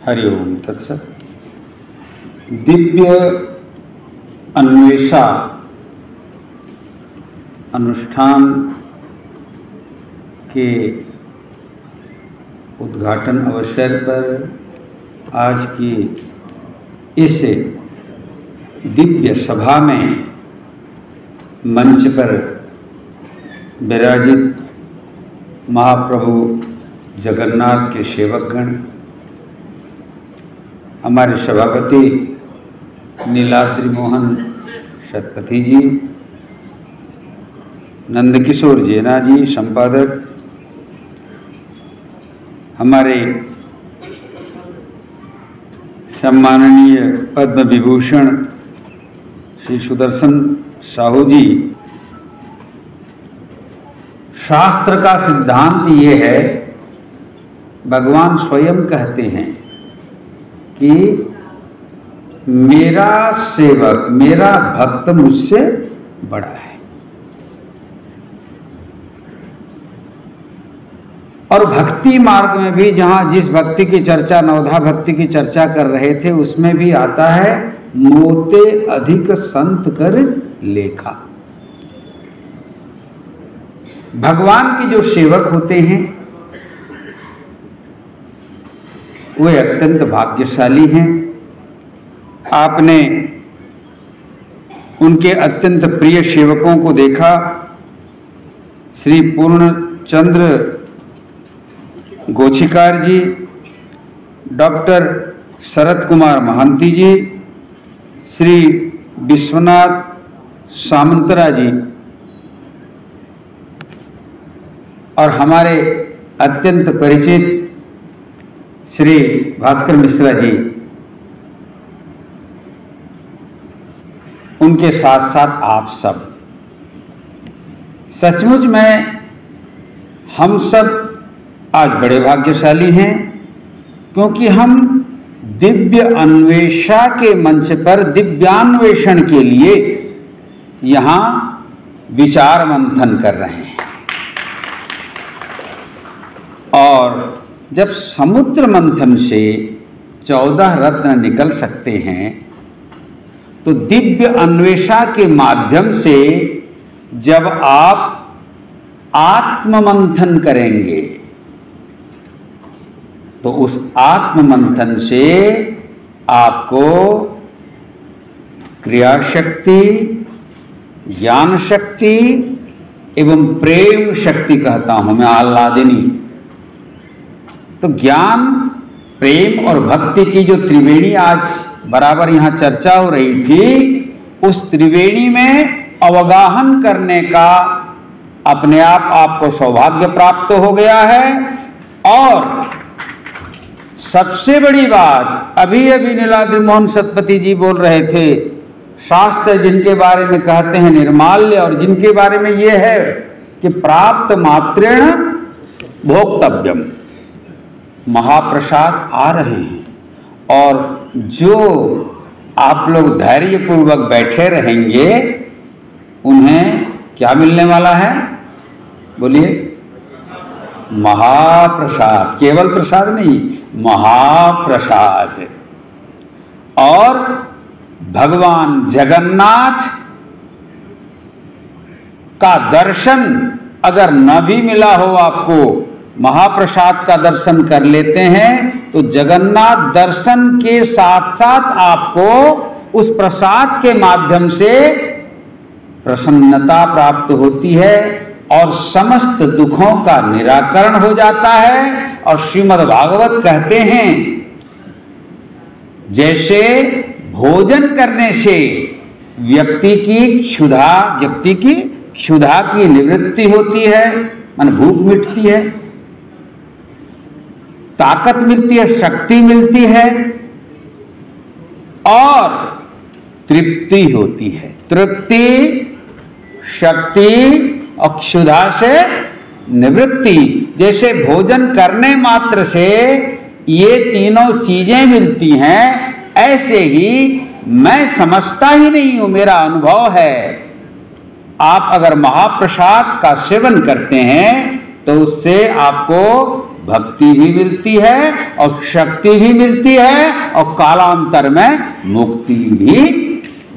हरिओम तत्सत। दिव्य अन्वेषा अनुष्ठान के उद्घाटन अवसर पर आज की इस दिव्य सभा में मंच पर विराजित महाप्रभु जगन्नाथ के सेवकगण, हमारे सभापति नीलाद्रि मोहन शतपथी जी, नंदकिशोर जेना जी संपादक, हमारे सम्माननीय पद्म विभूषण श्री सुदर्शन साहू जी। शास्त्र का सिद्धांत ये है, भगवान स्वयं कहते हैं कि मेरा सेवक, मेरा भक्त मुझसे बड़ा है। और भक्ति मार्ग में भी जहां जिस भक्ति की चर्चा, नवधा भक्ति की चर्चा कर रहे थे, उसमें भी आता है मोते अधिक संत कर लेखा। भगवान के जो सेवक होते हैं वे अत्यंत भाग्यशाली हैं। आपने उनके अत्यंत प्रिय सेवकों को देखा, श्री पूर्णचंद्र गोछिकार जी, डॉक्टर शरद कुमार महंती जी, श्री विश्वनाथ सामंतरा जी और हमारे अत्यंत परिचित श्री भास्कर मिश्रा जी, उनके साथ साथ आप सब। सचमुच में हम सब आज बड़े भाग्यशाली हैं, क्योंकि हम दिव्य अन्वेषा के मंच पर दिव्यान्वेषण के लिए यहाँ विचार मंथन कर रहे हैं। और जब समुद्र मंथन से 14 रत्न निकल सकते हैं, तो दिव्य अन्वेषा के माध्यम से जब आप आत्म मंथन करेंगे, तो उस आत्म मंथन से आपको क्रिया शक्ति, ज्ञान शक्ति एवं प्रेम शक्ति, कहता हूं मैं आह्लादिनी, तो ज्ञान, प्रेम और भक्ति की जो त्रिवेणी आज बराबर यहाँ चर्चा हो रही थी, उस त्रिवेणी में अवगाहन करने का अपने आप आपको सौभाग्य प्राप्त हो गया है। और सबसे बड़ी बात, अभी अभी नीलाद्रि मोहन शतपथी जी बोल रहे थे, शास्त्र जिनके बारे में कहते हैं निर्माल्य, और जिनके बारे में ये है कि प्राप्त मात्रेण भोक्तव्यम, महाप्रसाद आ रहे हैं। और जो आप लोग धैर्यपूर्वक बैठे रहेंगे, उन्हें क्या मिलने वाला है? बोलिए, महाप्रसाद। केवल प्रसाद नहीं, महाप्रसाद। और भगवान जगन्नाथ का दर्शन अगर न भी मिला हो आपको, महाप्रसाद का दर्शन कर लेते हैं, तो जगन्नाथ दर्शन के साथ साथ आपको उस प्रसाद के माध्यम से प्रसन्नता प्राप्त होती है और समस्त दुखों का निराकरण हो जाता है। और श्रीमद् भागवत कहते हैं, जैसे भोजन करने से व्यक्ति की क्षुधा की निवृत्ति होती है, माने भूख मिटती है, ताकत मिलती है, शक्ति मिलती है और तृप्ति होती है। तृप्ति, शक्ति और क्षुधा से निवृत्ति। जैसे भोजन करने मात्र से ये तीनों चीजें मिलती हैं, ऐसे ही मैं समझता ही नहीं हूं, मेरा अनुभव है। आप अगर महाप्रसाद का सेवन करते हैं तो उससे आपको भक्ति भी मिलती है और शक्ति भी मिलती है और कालांतर में मुक्ति भी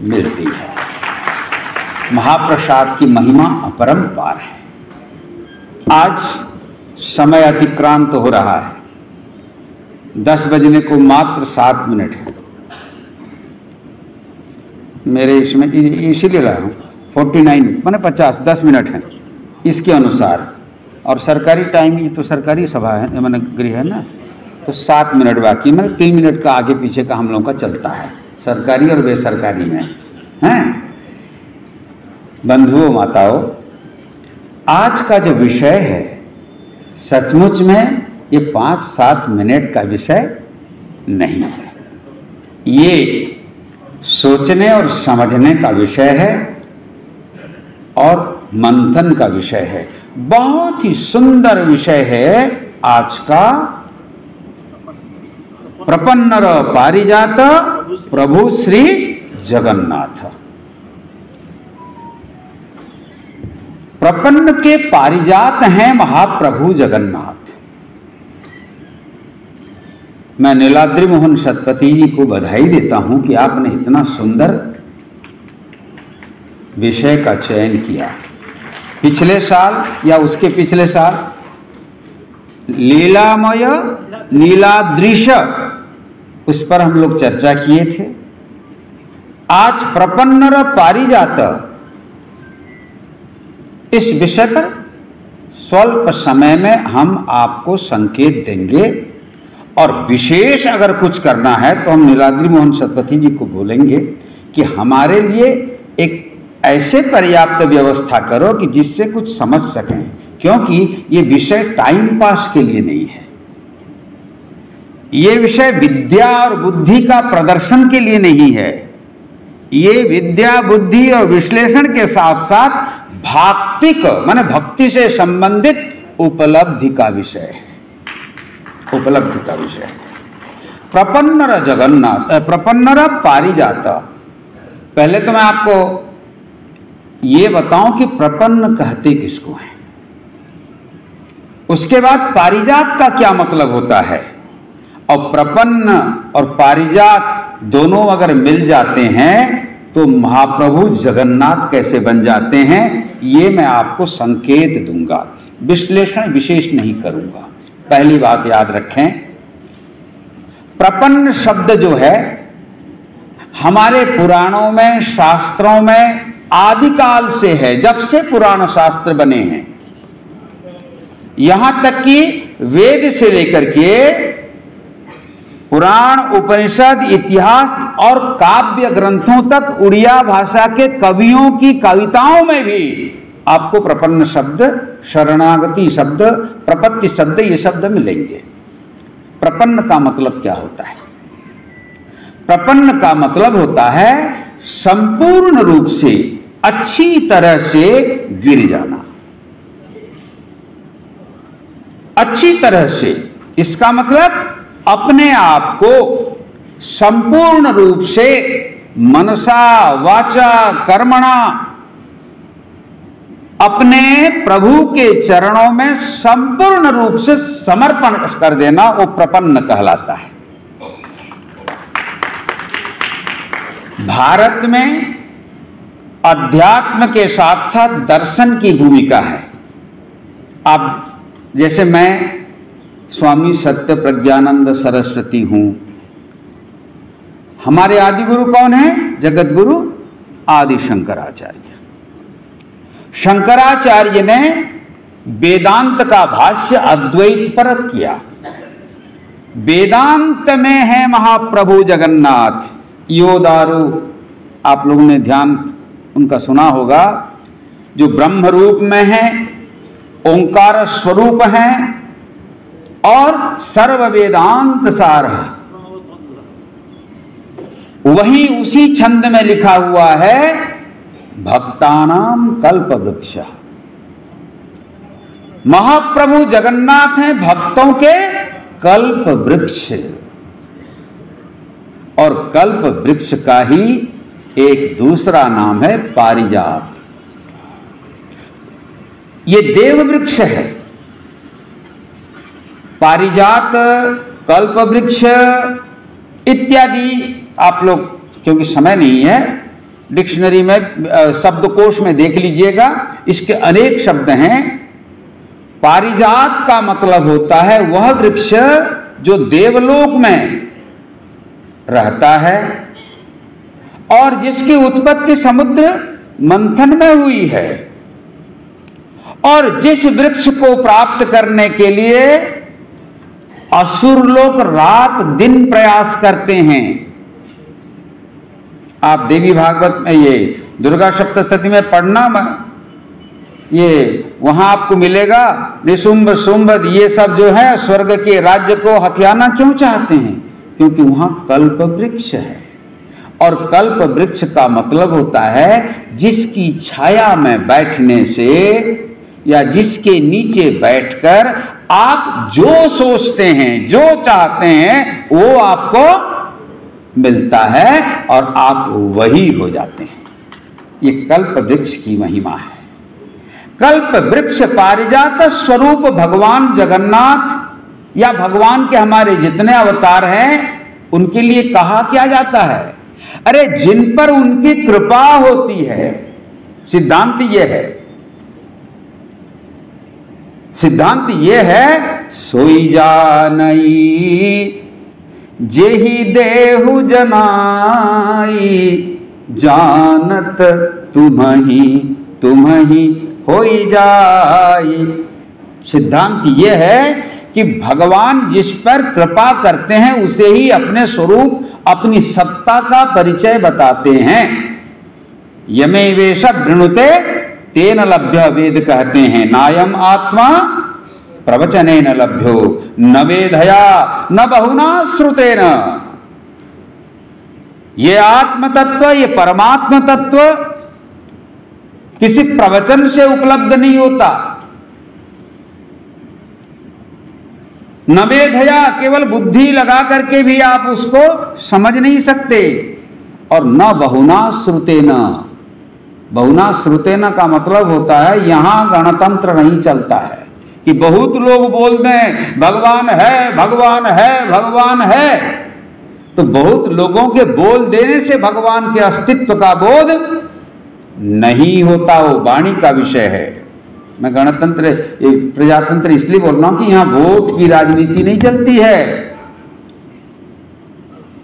मिलती है। महाप्रसाद की महिमा अपरंपार है। आज समय अतिक्रांत हो रहा है, 10 बजने को मात्र 7 मिनट है। मेरे इसमें इसीलिए लाया हूँ 49 मैंने 10 मिनट है इसके अनुसार, और सरकारी टाइम ये तो सरकारी सभा है, मैंने गृह है ना, तो 7 मिनट बाकी, मैंने 3 मिनट का आगे पीछे का हम लोगों का चलता है सरकारी और बेसरकारी में हैं। बंधुओं माताओं, आज का जो विषय है सचमुच में ये 5-7 मिनट का विषय नहीं है, ये सोचने और समझने का विषय है और मंथन का विषय है। बहुत ही सुंदर विषय है आज का। प्रपन्नर पारिजात प्रभु श्री जगन्नाथ। प्रपन्न के पारिजात हैं महाप्रभु जगन्नाथ। मैं नीलाद्रि मोहन शतपथी जी को बधाई देता हूं कि आपने इतना सुंदर विषय का चयन किया। पिछले साल या उसके पिछले साल लीलामय नीलाद्रिश, उस पर हम लोग चर्चा किए थे। आज प्रपन्नर पारिजात, इस विषय पर स्वल्प समय में हम आपको संकेत देंगे, और विशेष अगर कुछ करना है तो हम नीलाद्रि मोहन शतपथी जी को बोलेंगे कि हमारे लिए एक ऐसे पर्याप्त व्यवस्था करो कि जिससे कुछ समझ सकें, क्योंकि ये विषय टाइम पास के लिए नहीं है। ये विषय विद्या और बुद्धि का प्रदर्शन के लिए नहीं है। ये विद्या बुद्धि और विश्लेषण के साथ साथ भाक्तिक माने भक्ति से संबंधित उपलब्धि का विषय है। उपलब्धि का विषय है। प्रपन्नर जगन्नाथ, प्रपन्नर पारिजात। पहले तो मैं आपको ये बताऊं कि प्रपन्न कहते किसको हैं, उसके बाद पारिजात का क्या मतलब होता है, और प्रपन्न और पारिजात दोनों अगर मिल जाते हैं तो महाप्रभु जगन्नाथ कैसे बन जाते हैं, ये मैं आपको संकेत दूंगा, विश्लेषण विशेष नहीं करूंगा। पहली बात याद रखें, प्रपन्न शब्द जो है हमारे पुराणों में शास्त्रों में आदिकाल से है, जब से पुराण शास्त्र बने हैं, यहां तक कि वेद से लेकर के पुराण उपनिषद इतिहास और काव्य ग्रंथों तक उड़िया भाषा के कवियों की कविताओं में भी आपको प्रपन्न शब्द, शरणागति शब्द, प्रपत्ति शब्द, ये शब्द मिलेंगे। प्रपन्न का मतलब क्या होता है? प्रपन्न का मतलब होता है संपूर्ण रूप से अच्छी तरह से गिर जाना। अच्छी तरह से, इसका मतलब अपने आप को संपूर्ण रूप से मनसा वाचा कर्मणा अपने प्रभु के चरणों में संपूर्ण रूप से समर्पण कर देना, वो प्रपन्न कहलाता है। भारत में अध्यात्म के साथ साथ दर्शन की भूमिका है। अब जैसे मैं स्वामी सत्य प्रज्ञानंद सरस्वती हूं, हमारे आदि गुरु कौन है? जगत गुरु आदि शंकराचार्य। शंकराचार्य ने वेदांत का भाष्य अद्वैत पर किया। वेदांत में है महाप्रभु जगन्नाथ। यो दारू आप लोगों ने ध्यान उनका सुना होगा, जो ब्रह्म रूप में है, ओंकार स्वरूप है और सर्व वेदांत सार है। वही उसी छंद में लिखा हुआ है भक्तानाम कल्प वृक्ष। महाप्रभु जगन्नाथ हैं भक्तों के कल्प वृक्ष, और कल्प वृक्ष का ही एक दूसरा नाम है पारिजात। ये देव वृक्ष है। पारिजात, कल्प वृक्ष इत्यादि आप लोग, क्योंकि समय नहीं है, डिक्शनरी में शब्दकोश में देख लीजिएगा, इसके अनेक शब्द हैं। पारिजात का मतलब होता है वह वृक्ष जो देवलोक में रहता है और जिसकी उत्पत्ति समुद्र मंथन में हुई है, और जिस वृक्ष को प्राप्त करने के लिए असुर लोग रात दिन प्रयास करते हैं। आप देवी भागवत में ये दुर्गा सप्तशती में पढ़ना, ये वहां आपको मिलेगा। निशुंभ शुंभ ये सब जो है स्वर्ग के राज्य को हथियाना क्यों चाहते हैं? क्योंकि वहां कल्प वृक्ष है, और कल्प वृक्ष का मतलब होता है जिसकी छाया में बैठने से या जिसके नीचे बैठकर आप जो सोचते हैं, जो चाहते हैं, वो आपको मिलता है और आप वही हो जाते हैं। ये कल्प वृक्ष की महिमा है। कल्प वृक्ष पारिजात स्वरूप भगवान जगन्नाथ या भगवान के हमारे जितने अवतार हैं उनके लिए कहा क्या जाता है? अरे जिन पर उनकी कृपा होती है, सिद्धांत ये है, सिद्धांत ये है, सोई जानई जेहि देहु जनाई, जानत तुम्हि होई जाई। सिद्धांत ये है कि भगवान जिस पर कृपा करते हैं उसे ही अपने स्वरूप, अपनी सत्ता का परिचय बताते हैं। यमे वेश वृणुते तेन लभ्य, वेद कहते हैं, नायम आत्मा प्रवचने न लभ्यो न वेदया न बहुना श्रुतेन। ये आत्म तत्व, ये परमात्म तत्व किसी प्रवचन से उपलब्ध नहीं होता। न वेदया, केवल बुद्धि लगा करके भी आप उसको समझ नहीं सकते, और न बहुना श्रुतेन। बहुना श्रुतेन का मतलब होता है यहां गणतंत्र नहीं चलता है कि बहुत लोग बोलते हैं भगवान है, भगवान है, भगवान है, तो बहुत लोगों के बोल देने से भगवान के अस्तित्व का बोध नहीं होता। वो वाणी का विषय है। मैं गणतंत्र, प्रजातंत्र इसलिए बोल रहा हूं कि यहां वोट की राजनीति नहीं चलती है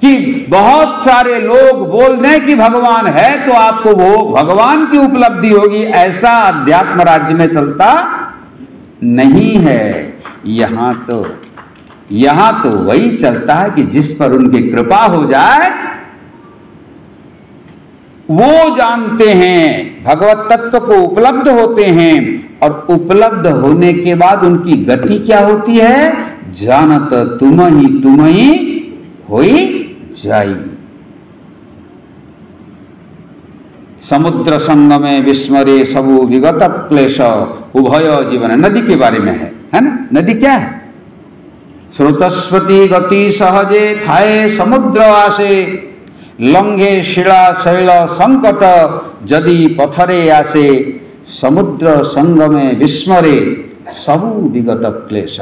कि बहुत सारे लोग बोल दें कि भगवान है तो आपको वो भगवान की उपलब्धि होगी, ऐसा अध्यात्म राज्य में चलता नहीं है। यहां तो वही चलता है कि जिस पर उनकी कृपा हो जाए वो जानते हैं, भगवत तत्व को उपलब्ध होते हैं, और उपलब्ध होने के बाद उनकी गति क्या होती है? जानत तुम्हि होई जाई। समुद्र संगमे विस्मरे सबु विगत क्लेश उभय जीवन। नदी के बारे में है ना? नदी क्या है? स्रोतस्वती गति सहजे थाए समुद्र आसे, लंघे शिला शैल संकट जदि पथरे आसे, समुद्र संगमे विस्मरे सबु विगत क्लेश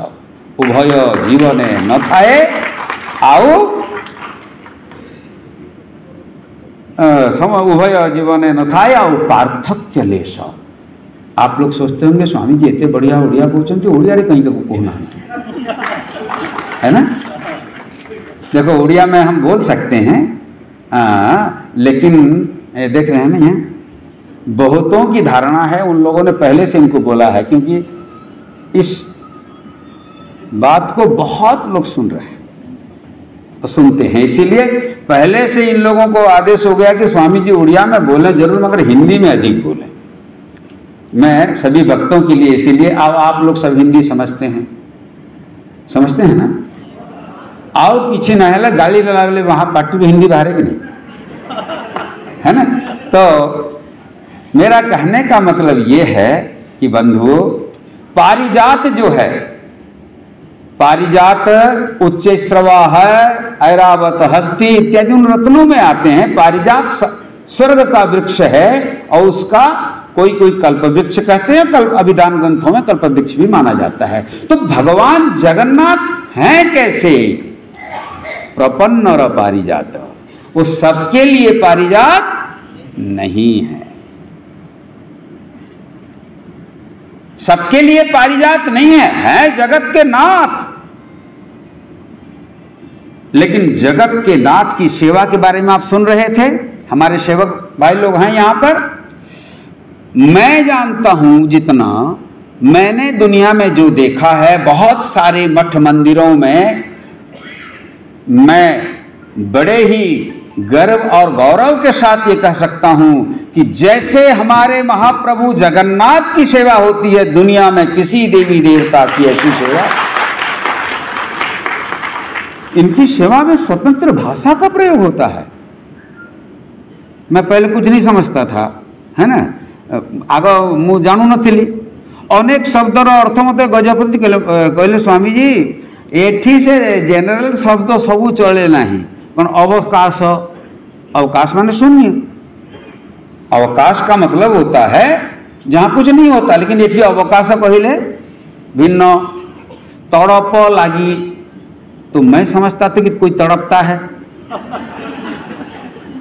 उभय जीवने न थाए आओ उभय जीवने न थाए आओ पार्थक्य लेश। आप लोग सोचते होंगे स्वामी जी इतने बढ़िया ओडिया कहते, ओडिया रे कहीं कहना है ना? देखो ओडिया में हम बोल सकते हैं, लेकिन देख रहे हैं ना, यहाँ बहुतों की धारणा है, उन लोगों ने पहले से इनको बोला है, क्योंकि इस बात को बहुत लोग सुन रहे हैं और सुनते हैं, इसीलिए पहले से इन लोगों को आदेश हो गया कि स्वामी जी उड़िया में बोलें जरूर, मगर हिंदी में अधिक बोलें। मैं सभी भक्तों के लिए, इसीलिए आप लोग सब हिंदी समझते हैं ना? आओ पीछे न है गाली दलावले वहां पार्टी में हिंदी बाहर है कि नहीं, है ना? तो मेरा कहने का मतलब ये है कि बंधुओं, पारिजात जो है, पारिजात उच्च श्रवा है, ऐरावत हस्ती इत्यादि उन रत्नों में आते हैं। पारिजात स्वर्ग का वृक्ष है और उसका कोई कोई कल्पवृक्ष कहते हैं, कल्प अभिधान ग्रंथों में कल्पवृक्ष भी माना जाता है। तो भगवान जगन्नाथ हैं कैसे? प्रपन्न और पारिजात। वो सबके लिए पारिजात नहीं है, सबके लिए पारिजात नहीं है जगत के नाथ। लेकिन जगत के नाथ की सेवा के बारे में आप सुन रहे थे, हमारे सेवक भाई लोग हैं यहां पर। मैं जानता हूं, जितना मैंने दुनिया में जो देखा है, बहुत सारे मठ मंदिरों में मैं बड़े ही गर्व और गौरव के साथ ये कह सकता हूं कि जैसे हमारे महाप्रभु जगन्नाथ की सेवा होती है, दुनिया में किसी देवी देवता की ऐसी सेवा। इनकी सेवा में स्वतंत्र भाषा का प्रयोग होता है। मैं पहले कुछ नहीं समझता था, है ना, आग मु जानू नथिली। अनेक शब्दर अर्थ मत गजपति कहले स्वामी जी एठी से जनरल शब्द सबू चले नहीं, कौन अवकाश, अवकाश माने शून्य। अवकाश का मतलब होता है जहां कुछ नहीं होता, लेकिन एठी अवकाश कहले भिन्न। तड़प लागी, तो मैं समझता था कि कोई तड़पता है।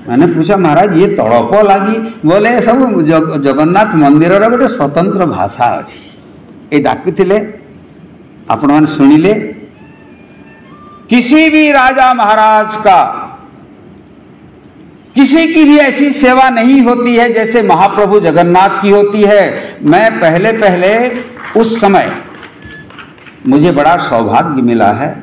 मैंने पूछा महाराज ये तड़प लागी, बोले सब जगन्नाथ मंदिर गोटे स्वतंत्र भाषा अच्छी, ये डाकिले आपण मैंने शुणिले। किसी भी राजा महाराज का किसी की भी ऐसी सेवा नहीं होती है जैसे महाप्रभु जगन्नाथ की होती है। मैं पहले पहले उस समय मुझे बड़ा सौभाग्य मिला है,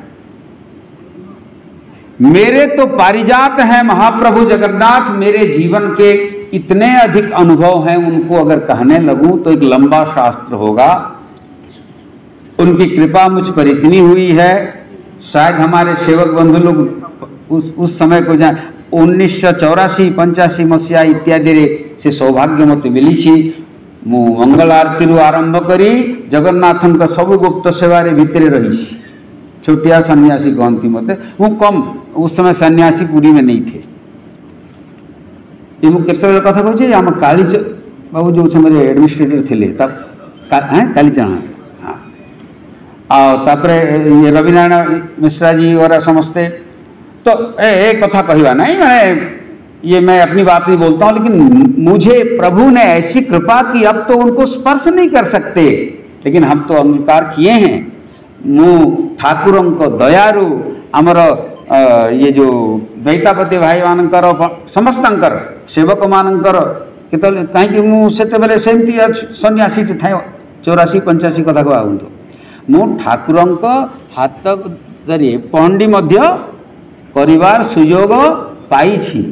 मेरे तो पारिजात हैं महाप्रभु जगन्नाथ। मेरे जीवन के इतने अधिक अनुभव हैं, उनको अगर कहने लगूं तो एक लंबा शास्त्र होगा। उनकी कृपा मुझ पर इतनी हुई है, शायद हमारे सेवक बंधु लोग उस समय को जाए 1984-85 मसीहा इत्यादि से सौभाग्य मत मिली छी। मु मंगल आरती आरंभ करी जगन्नाथन का सब गुप्त सेवारे भितर रही। छोटिया सन्यासी कहती मत, वो कम उस समय सन्यासी पूरी में नहीं थे। ये मुझे केत कथा कहूँ आम काली बाबू जो समय एडमिनिस्ट्रेटर थे तब कालीचरण, हाँ, तापर ये रविनारायण मिश्रा जी और समस्ते। तो एक कथा कहवा नहीं, मैं अपनी बात नहीं बोलता हूँ, लेकिन मुझे प्रभु ने ऐसी कृपा की अब तो उनको स्पर्श नहीं कर सकते, लेकिन हम तो अंगीकार किए हैं। मु ठाकुरों को दयारु आमर ये जो द्वैतापति भाई मानकर समस्तंकर सेवक मानकर केतले कहीं मुझे सेमती सन्यासी था 84-85 कथा कहूँ। मु ठाकुरों को हाथ जरिए पहंडी मध्य करिवार सुयोग पाई छी,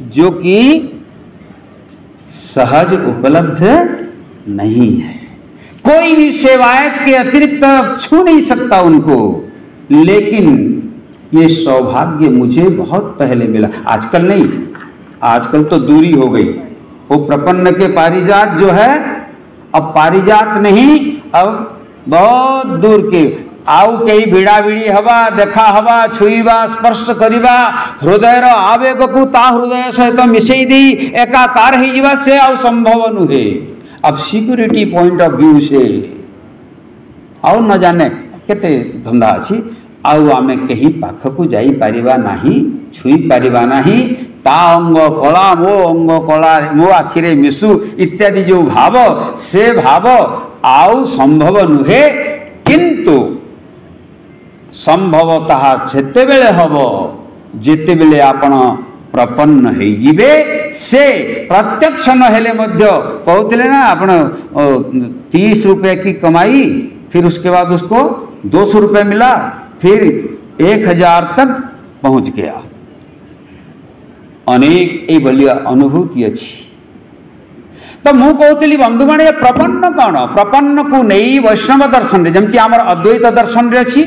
जो कि सहज उपलब्ध नहीं है। कोई भी सेवायत के अतिरिक्त छू नहीं सकता उनको, लेकिन ये सौभाग्य मुझे बहुत पहले मिला, आजकल नहीं। आजकल तो दूरी हो गई। वो प्रपन्न के पारिजात जो है अब पारिजात नहीं, अब बहुत दूर के आउ कई भिड़ा भिड़ी हवा देखा हवा छुईबा स्पर्श करिबा हृदयर आवेग को ता हृदय सहित मिसई दी एकाकार हो जावा से आउ संभव नुहे। अब सिक्योरिटी पॉइंट ऑफ व्यू से आउ न जाने केते धंदा अच्छी आउ आमे कहीं पाखकू जाई पारिबा नाही, छुई पारिबा नाही। ता अंग कला मो अंग कला मो आखिरे मिसु इत्यादि जो भाव से भाव आउ संभव नुहे, किंतु संभवतः सेते बेले हबो जेते बेले आपण प्रपन्न हो जिबे। से प्रत्यक्ष न हेले मध्य कहते ना आपण 30 रुपए की कमाई, फिर उसके बाद उसको 200 रुपए मिला, फिर 1000 तक पहुंच गया। अनेक ये भलिया अनुभूति अच्छी। तो मु कहती बंधुगण ये प्रपन्न कौन? प्रपन्न को नहीं वैष्णव दर्शन रे जमती आमर अद्वैत दर्शन रे अच्छी,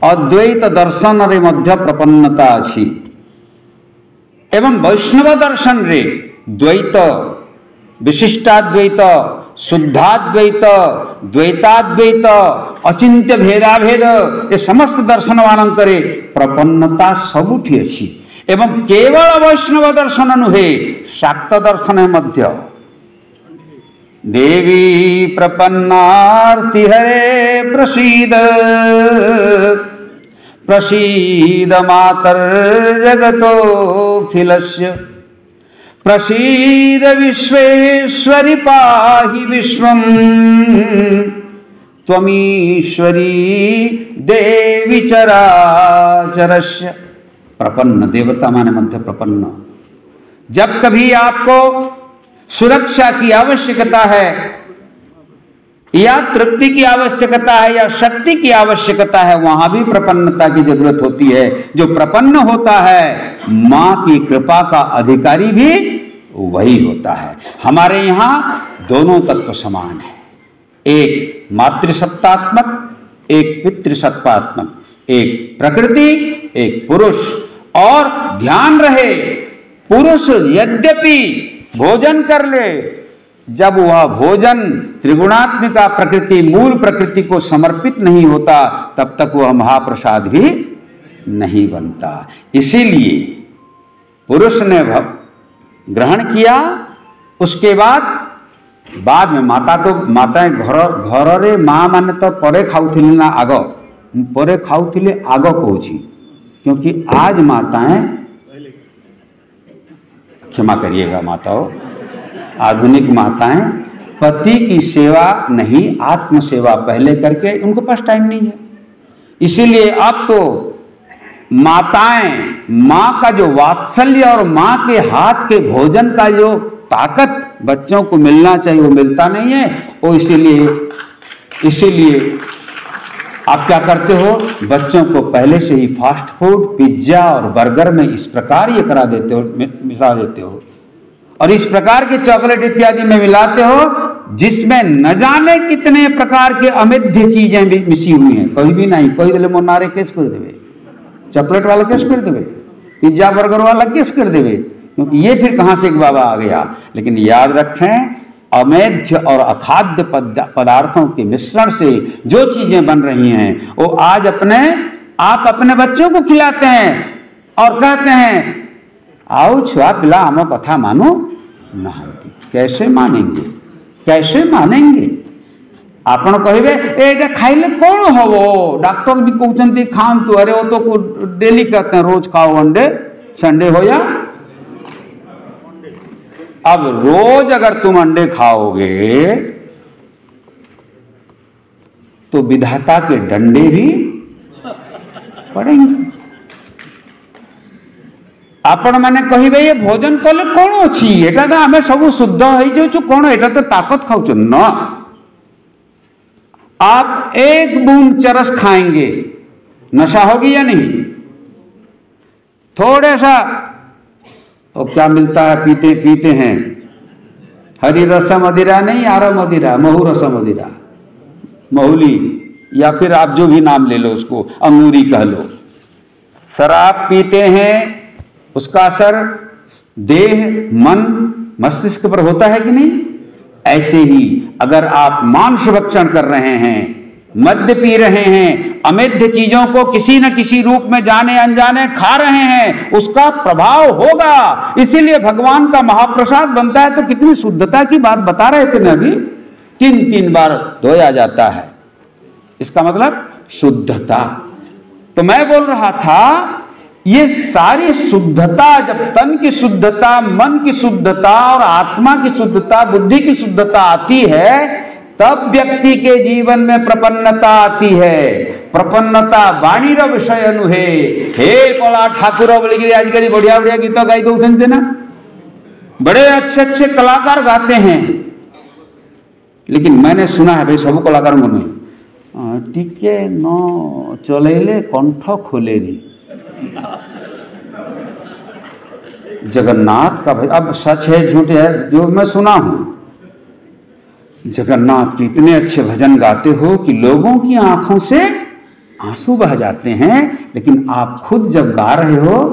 अद्वैत दर्शन रे मध्य प्रपन्नता अच्छी। एवं वैष्णव दर्शन रे द्वैत, विशिष्टाद्वैत, शुद्धाद्वैत, द्वैताद्वैत, अचिंत्य भेदाभेद ये समस्त दर्शन मानक प्रपन्नता सबुठी अच्छी। एवं केवल वैष्णव दर्शन नुहे शाक्त दर्शन मध्य देवी प्रपन्नार्ति हरे प्रसीद प्रसीद मातर्जगतोऽखिलस्य प्रसीद विश्वेश्वरि पाहि विश्वं त्वमीश्वरी देवी चराचरस्य। प्रपन्न, देवता माने मध्य प्रपन्न। जब कभी आपको सुरक्षा की आवश्यकता है या तृप्ति की आवश्यकता है या शक्ति की आवश्यकता है, वहां भी प्रपन्नता की जरूरत होती है। जो प्रपन्न होता है मां की कृपा का अधिकारी भी वही होता है। हमारे यहां दोनों तत्व समान है, एक मातृसत्तात्मक, एक पितृसत्तात्मक, एक प्रकृति, एक पुरुष। और ध्यान रहे, पुरुष यद्यपि भोजन कर ले, जब वह भोजन त्रिगुणात्मिका प्रकृति, मूल प्रकृति को समर्पित नहीं होता, तब तक वह महाप्रसाद भी नहीं बनता। इसीलिए पुरुष ने ग्रहण किया, उसके बाद में माताएं घर रे माँ माने तो परे खाऊथिले ना आग, परे खाऊथिले आग कहूची, क्योंकि आज माताएं, क्षमा करिएगा माताओं, आधुनिक माताएं पति की सेवा नहीं, आत्म सेवा पहले करके उनको पास टाइम नहीं है। इसीलिए अब तो माताएं, माँ का जो वात्सल्य और माँ के हाथ के भोजन का जो ताकत बच्चों को मिलना चाहिए वो मिलता नहीं है। और इसीलिए आप क्या करते हो, बच्चों को पहले से ही फास्ट फूड, पिज्जा और बर्गर में इस प्रकार ये करा देते हो, मिला देते हो, और इस प्रकार के चॉकलेट इत्यादि में मिलाते हो जिसमें न जाने कितने प्रकार के अमेध्य चीजें भी मिसी हुई हैं। कहीं भी नहीं, कही दिले मोनारे केस कर देवे, चॉकलेट वाला केस कर देवे, पिज्जा बर्गर वाला केस कर देवे, क्योंकि ये फिर कहां से एक बाबा आ गया। लेकिन याद रखें, अमेध्य और अखाद्य पदार्थों के मिश्रण से जो चीजें बन रही हैं वो आज आप अपने बच्चों को खिलाते हैं और कहते हैं आओ छुआ पिला आम कथा मानो नहांती। कैसे मानेंगे, कैसे मानेंगे? आपण कहे एटा खाइले कौन हम, डॉक्टर भी कहते खातु, अरे वो तो डेली कहते हैं रोज खाओ अंडे, संडे हो या। अब रोज अगर तुम अंडे खाओगे तो विधाता के डंडे भी पड़ेंगे। आपण माने कहिबे ये भोजन कले कौन अच्छी, एटा तो आम सब शुद्ध हो कौन, एटा तो ताकत खाऊ न। आप एक बूंद चरस खाएंगे, नशा होगी या नहीं? थोड़ा सा और क्या मिलता है, पीते हैं हरी रस मदिरा नहीं, आरो मदिरा, महू रस मदिरा, महुली, या फिर आप जो भी नाम ले लो उसको, अंगूरी कह लो। शराब पीते हैं, उसका असर देह, मन, मस्तिष्क पर होता है कि नहीं? ऐसे ही अगर आप मांस भक्षण कर रहे हैं, मद्य पी रहे हैं, अमेध्य चीजों को किसी न किसी रूप में जाने अनजाने खा रहे हैं, उसका प्रभाव होगा। इसीलिए भगवान का महाप्रसाद बनता है तो कितनी शुद्धता की बात बता रहे थे ना अभी, 3 बार धोया जाता है, इसका मतलब शुद्धता। तो मैं बोल रहा था ये सारी शुद्धता, जब तन की शुद्धता, मन की शुद्धता और आत्मा की शुद्धता, बुद्धि की शुद्धता आती है, तब व्यक्ति के जीवन में प्रपन्नता आती है। प्रपन्नता वाणी रो विषय नुहे। हे कला ठाकुर बोलिए आजकल बढ़िया बढ़िया गीत गाई दौरान ना, बड़े अच्छे कलाकार गाते हैं, लेकिन मैंने सुना है भाई सब कलाकार मन टिके न चलेले कंठ खोलेनी। जगन्नाथ का भाई, अब सच है झूठ है जो मैं सुना हूं, जगन्नाथ के इतने अच्छे भजन गाते हो कि लोगों की आंखों से आंसू बह जाते हैं, लेकिन आप खुद जब गा रहे हो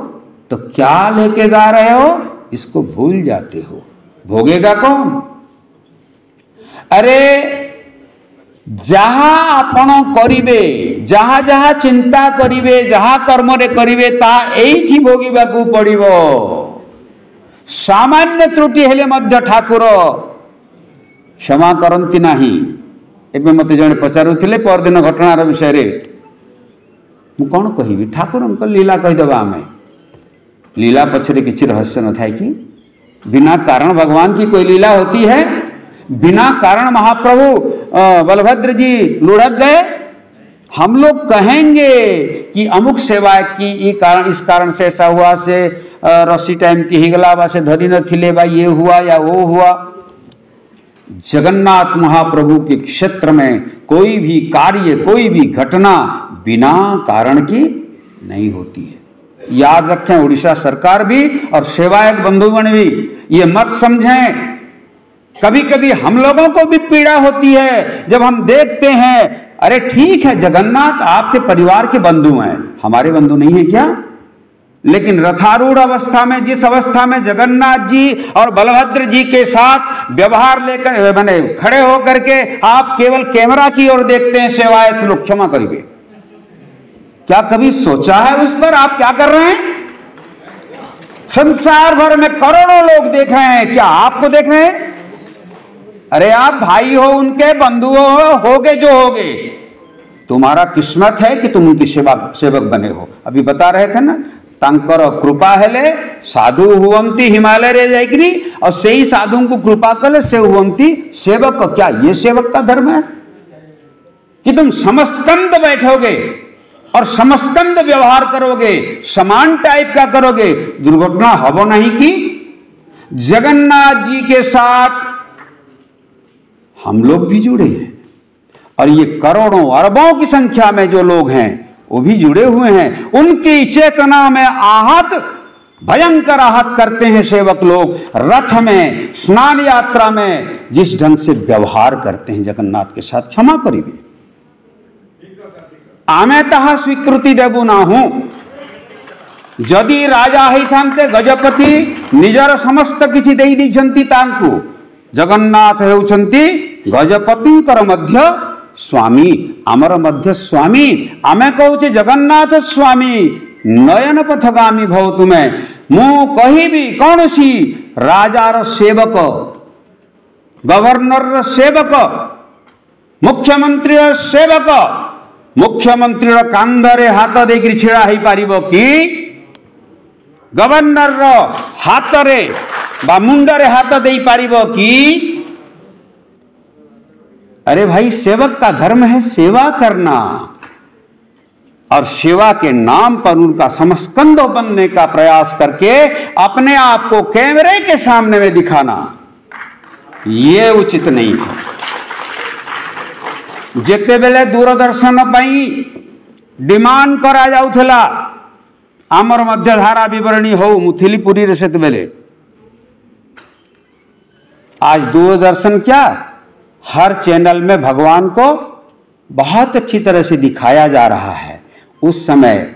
तो क्या लेके गा रहे हो इसको भूल जाते हो। भोगेगा कौन? अरे जहा आपण करिवे, जहा जहा चिंता करिवे, जहा कर्म रे करिवे ता एठी भोगिबाकू पड़िबो। सामान्य त्रुटि हेले मध्य ठाकुर क्षमा करंती नाही। एबे मते जणे पचारुथिले परदिन घटनार विषय रे मु कोन कहिबी, ठाकुरंक लीला कहिदबा आमे। लीला पछरे किछि रहस्य न थाय कि बिना कारण भगवान की कोई लीला होती है? बिना कारण महाप्रभु बलभद्र जी लुढ़क गए। हम लोग कहेंगे कि अमुक सेवा की इस कारण से ऐसा हुआ, से रस्सी टाइम की हिगला बा से धरी न थिले बा, ये हुआ या वो हुआ। जगन्नाथ महाप्रभु के क्षेत्र में कोई भी कार्य, कोई भी घटना बिना कारण की नहीं होती है। याद रखें, उड़ीसा सरकार भी और सेवायक बंधुगण भी ये मत समझें। कभी कभी हम लोगों को भी पीड़ा होती है जब हम देखते हैं, अरे ठीक है जगन्नाथ आपके परिवार के बंधु हैं, हमारे बंधु नहीं है क्या? लेकिन रथारूढ़ अवस्था में, जिस अवस्था में जगन्नाथ जी और बलभद्र जी के साथ व्यवहार लेकर मैंने खड़े होकर के आप केवल कैमरा की ओर देखते हैं, सेवायत लोग क्षमा करिए, क्या कभी सोचा है उस पर आप क्या कर रहे हैं? संसार भर में करोड़ों लोग देख रहे हैं, क्या आपको देख रहे हैं? अरे आप भाई हो, उनके बंधु होगे जो होगे, तुम्हारा किस्मत है कि तुम उनकी सेवक बने हो। अभी बता रहे थे ना, तांकर कृपा हेले साधु हुवंती हिमालय रे जाइकरी, और से ही साधु को कृपा कले से हुवंती सेवक। क्या ये सेवक का धर्म है कि तुम समस्कंद बैठोगे और समस्कंद व्यवहार करोगे, समान टाइप का करोगे? दुर्घटना हबो नहीं कि जगन्नाथ जी के साथ हम लोग भी जुड़े हैं, और ये करोड़ों अरबों की संख्या में जो लोग हैं वो भी जुड़े हुए हैं। उनकी चेतना में आहत, भयंकर आहत करते हैं सेवक लोग। रथ में, स्नान यात्रा में जिस ढंग से व्यवहार करते हैं जगन्नाथ के साथ, क्षमा करिए, आमे ताहा स्वीकृति देबू ना हूं। जदि राजा होइथांते गजपति निजर समस्त किछि देई दिछंती तांकु। जगन्नाथ हेउछंती गजपतिंकर मध्य स्वामी, आमर मध्य स्वामी। आमे कहूचे जगन्नाथ स्वामी नयन पथगामी भव तुमे। मु कहिबी कौनसी राजार सेवक, गवर्नर सेवक, मुख्यमंत्री सेवक, मुख्यमंत्री कांधरे हाथ देकर छिड़ा ही पारिबो कि गवर्नर हाथरे बा मुंडरे हाथ दे पारिबो कि? अरे भाई, सेवक का धर्म है सेवा करना, और सेवा के नाम पर उनका समस्कंद बनने का प्रयास करके अपने आप को कैमरे के सामने में दिखाना, ये उचित नहीं है। जेते बेले दूरदर्शन पाई डिमांड करा जाउथला आमर मध्य धारा विवरणी हो, मुथिली पुरी रे सेते बेले। आज दूरदर्शन क्या, हर चैनल में भगवान को बहुत अच्छी तरह से दिखाया जा रहा है। उस समय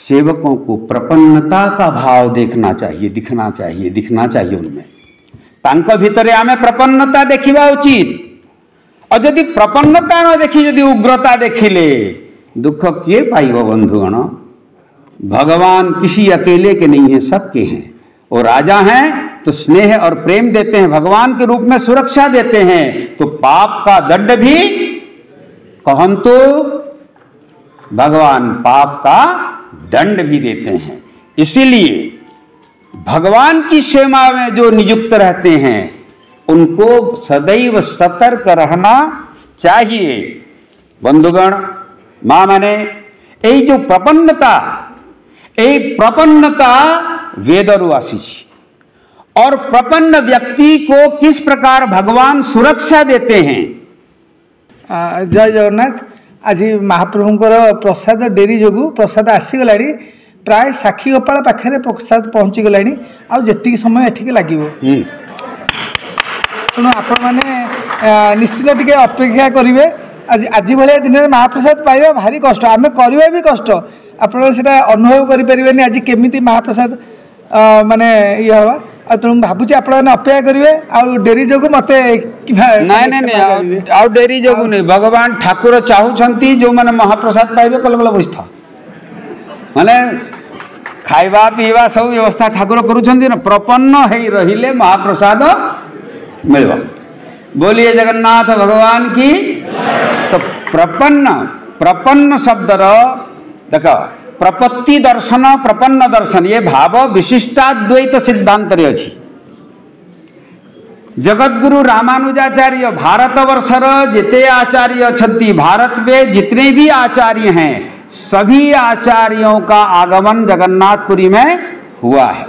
सेवकों को प्रपन्नता का भाव देखना चाहिए, दिखना चाहिए, दिखना चाहिए उनमें। तांको भितरे आमे प्रपन्नता देखिबा उचित। और यदि प्रपन्नता न देखी, यदि उग्रता देखिले, दुख किए पाइब बंधुगण? भगवान किसी अकेले के नहीं है, सबके हैं। और राजा हैं तो स्नेह और प्रेम देते हैं, भगवान के रूप में सुरक्षा देते हैं, तो पाप का दंड भी कहंतु भगवान पाप का दंड भी देते हैं। इसीलिए भगवान की सेवा में जो नियुक्त रहते हैं उनको सदैव सतर्क रहना चाहिए। बंधुगण, मां माने यही जो प्रपन्नता वेदरु आसीछि, और प्रपन्न व्यक्ति को किस प्रकार भगवान सुरक्षा देते हैं। जय जगन्नाथ। आज महाप्रभुंकर प्रसाद डेरी जोगु प्रसाद आसीगला, प्राय साक्षी गोपाल पाखे प्रसाद पहुँची गला, आती समय एठिक लगे। तेणु आपण मैंने निश्चित टी अपेक्षा करेंगे। आज भाया दिन में महाप्रसाद पाइबा भारी कष्ट, आम करवा भी कष्ट। आप अनुभव करें आज केमी महाप्रसाद माने ये हवा तेणु भावुँ आप अपेक्षा करेंगे आ डेरी जो मत नहीं आउ डेरी जो नहीं भगवान ठाकुर चाहूँगी जो मैंने महाप्रसाद पाइबे कल कल बसथा माने खाइबा पीवा सब व्यवस्था ठाकुर करुँच प्रपन्न है रहिले महाप्रसाद मिल। बोलिए जगन्नाथ भगवान की। तो प्रपन्न प्रपन्न शब्दर देख प्रपत्ति दर्शन प्रपन्न दर्शन ये भाव विशिष्टाद्वैत सिद्धांत रे अछि। जगतगुरु रामानुजाचार्य भारतवर्षर जिते आचार्य अच्छी भारत में जितने भी आचार्य हैं सभी आचार्यों का आगमन जगन्नाथपुरी में हुआ है।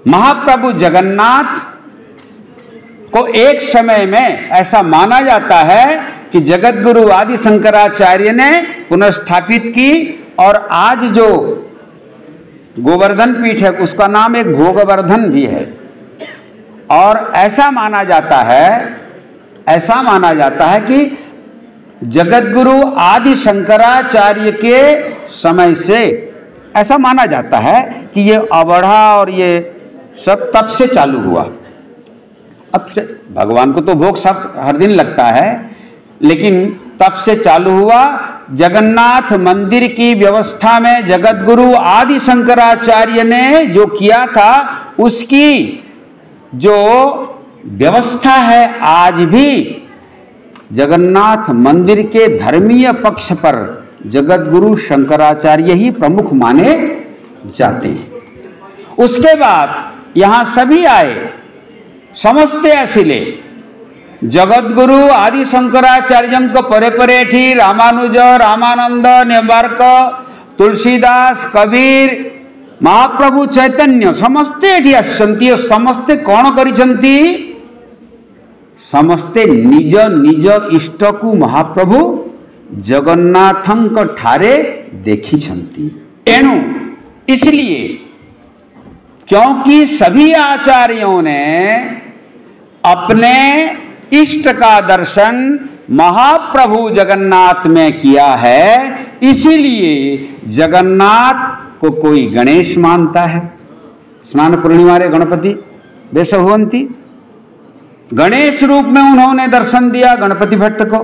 महाप्रभु जगन्नाथ को एक समय में ऐसा माना जाता है कि जगतगुरु आदि शंकराचार्य ने पुनर्स्थापित की और आज जो गोवर्धन पीठ है उसका नाम एक भोगवर्धन भी है। और ऐसा माना जाता है कि जगतगुरु आदि शंकराचार्य के समय से ऐसा माना जाता है कि ये अबढ़ा और ये सब तब से चालू हुआ। अब भगवान को तो भोग सब हर दिन लगता है लेकिन तब से चालू हुआ। जगन्नाथ मंदिर की व्यवस्था में जगतगुरु आदि शंकराचार्य ने जो किया था उसकी जो व्यवस्था है आज भी जगन्नाथ मंदिर के धर्मीय पक्ष पर जगतगुरु शंकराचार्य ही प्रमुख माने जाते हैं। उसके बाद यहाँ सभी आए समस्ते आसिले जगतगुरु आदि शंकराचार्य परे परे एठी रामानुज रामानंद निम्बार्क तुलसीदास कबीर महाप्रभु चैतन्य समस्ते एठी आसंती। समस्ते कौन करिसंती समस्ते निज निज इष्ट को महाप्रभु जगन्नाथंक ठारे देखी छंती। एणु इसलिए क्योंकि सभी आचार्यों ने अपने इष्ट का दर्शन महाप्रभु जगन्नाथ में किया है इसीलिए जगन्नाथ को कोई गणेश मानता है। स्नान पूर्णिमा रे गणपति वेश हुवंती गणेश रूप में उन्होंने दर्शन दिया गणपति भट्ट को।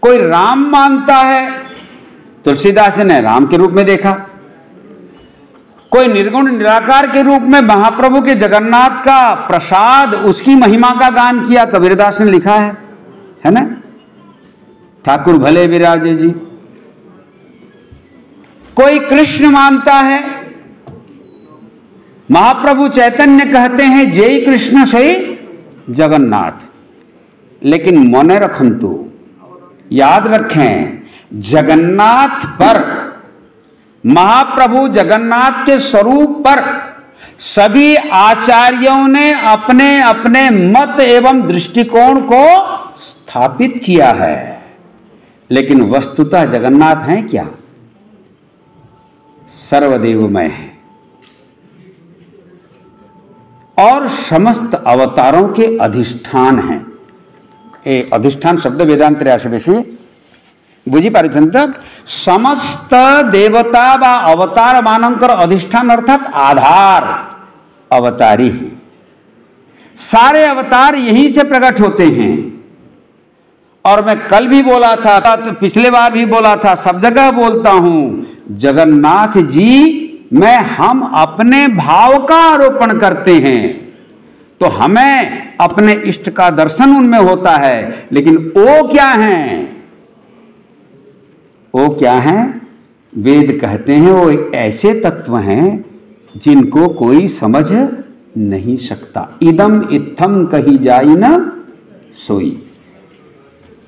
कोई राम मानता है तुलसीदास ने राम के रूप में देखा। कोई निर्गुण निराकार के रूप में महाप्रभु के जगन्नाथ का प्रसाद उसकी महिमा का गान किया कबीरदास ने लिखा है ना। ठाकुर भले विराजे जी। कोई कृष्ण मानता है महाप्रभु चैतन्य कहते हैं जय कृष्ण सही जगन्नाथ। लेकिन मने रखंतु याद रखें जगन्नाथ पर महाप्रभु जगन्नाथ के स्वरूप पर सभी आचार्यों ने अपने अपने मत एवं दृष्टिकोण को स्थापित किया है। लेकिन वस्तुतः जगन्नाथ हैं क्या सर्वदेवमय है और समस्त अवतारों के अधिष्ठान हैं। ए अधिष्ठान शब्द वेदांत आसे बेसी बुझी पारिछंत समस्त देवता बा अवतार मानकर अधिष्ठान अर्थात आधार अवतारी है। सारे अवतार यहीं से प्रकट होते हैं। और मैं कल भी बोला था तो पिछले बार भी बोला था सब जगह बोलता हूं जगन्नाथ जी में हम अपने भाव का आरोपण करते हैं तो हमें अपने इष्ट का दर्शन उनमें होता है। लेकिन वो क्या हैं वो क्या हैं वेद कहते हैं वो ऐसे तत्व हैं जिनको कोई समझ नहीं सकता। इदम इत्थम कही जाई न सोई